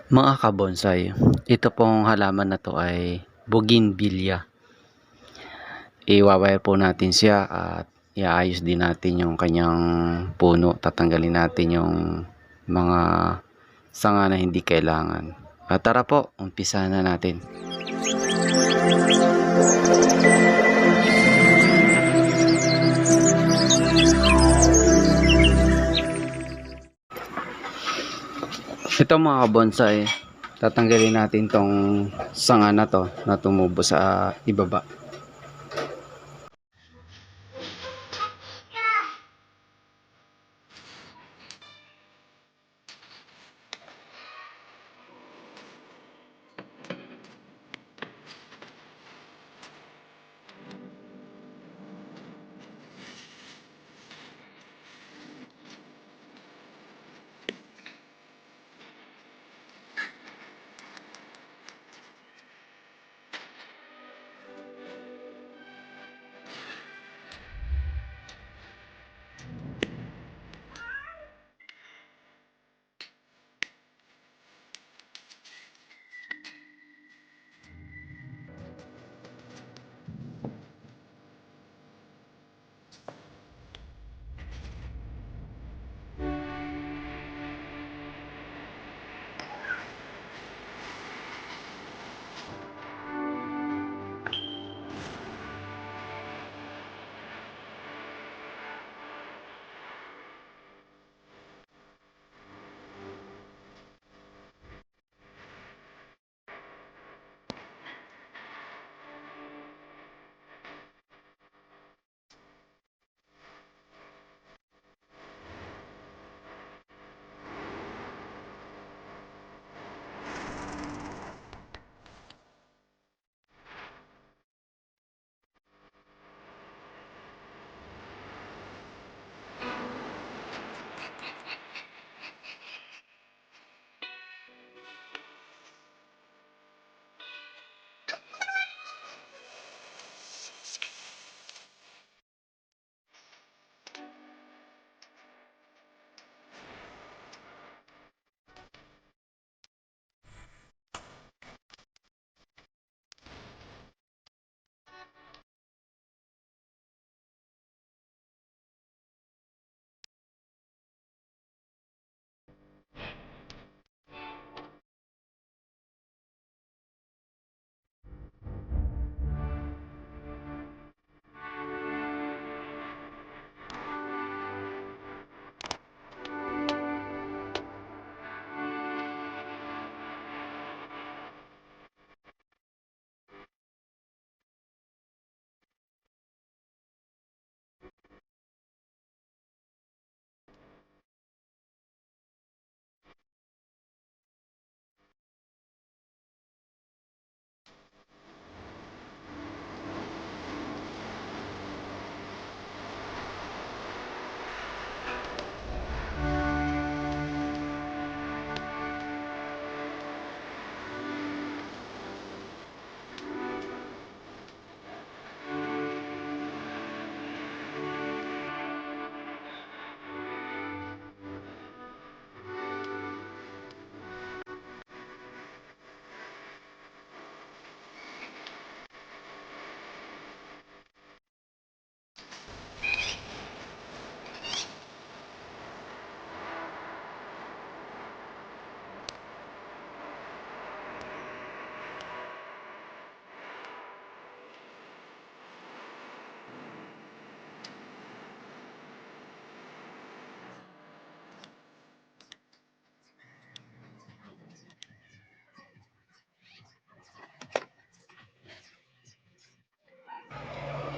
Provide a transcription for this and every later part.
Mga kabonsai, ito pong halaman na to ay bougainvillea. I-wire po natin siya at iayos din natin yung kanyang puno. Tatanggalin natin yung mga sanga na hindi kailangan. At tara po, umpisa na natin. Ito mga kabonsai, tatanggalin natin tong sanga na to na tumubo sa ibaba.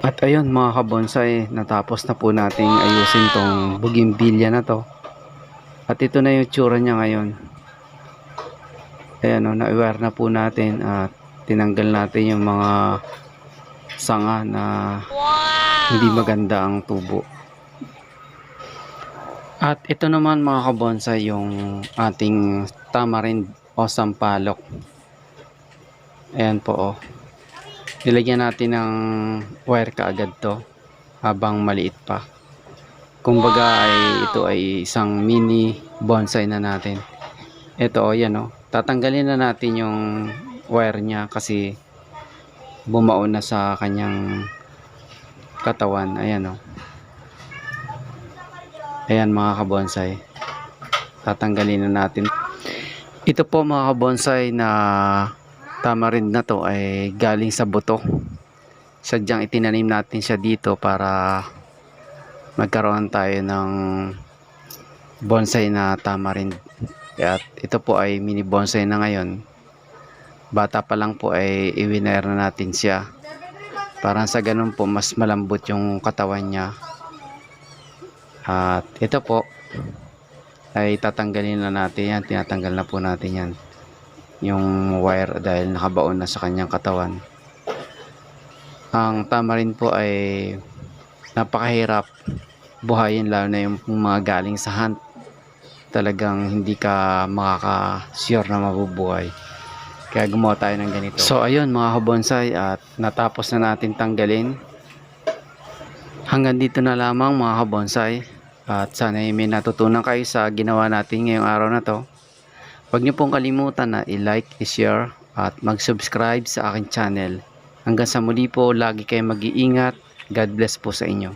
At ayun mga kabonsai, natapos na po nating ayusin tong bougainvillea na to. At ito na yung tsura niya ngayon. Ayan o, na-wire na po natin at tinanggal natin yung mga sanga na hindi maganda ang tubo. At ito naman mga kabonsai yung ating tamarind o sampalok. Ayan po o. Nilagyan natin ng wire kaagad to habang maliit pa. Kumbaga ay ito ay isang mini bonsai na natin. Ito, o yan o. Tatanggalin na natin yung wire niya kasi bumaon na sa kanyang katawan. Ayan o. Ayan mga kabonsay. Tatanggalin na natin. Ito po mga kabonsay na tamarind na to ay galing sa buto. Sadyang itinanim natin siya dito para magkaroon tayo ng bonsai na tamarind. At ito po ay mini bonsai na ngayon. Bata pa lang po ay iwinare na natin siya. Parang sa ganun po mas malambot yung katawan niya. At ito po ay tatanggalin na natin yan. Tinatanggal na po natin yan. Yung wire dahil nakabaon na sa kanyang katawan. Ang tamarind po ay napakahirap buhayin, lalo na yung mga galing sa hunt. Talagang hindi ka makaka-sure na mabubuhay. Kaya gumawa tayo ng ganito. So ayun mga kabonsay, at natapos na natin tanggalin. Hanggang dito na lamang mga kabonsay. At sana may natutunan kayo sa ginawa natin ngayong araw na to. Huwag niyo pong kalimutan na i-like, i-share at mag-subscribe sa aking channel. Hanggang sa muli po, lagi kayong mag-iingat. God bless po sa inyo.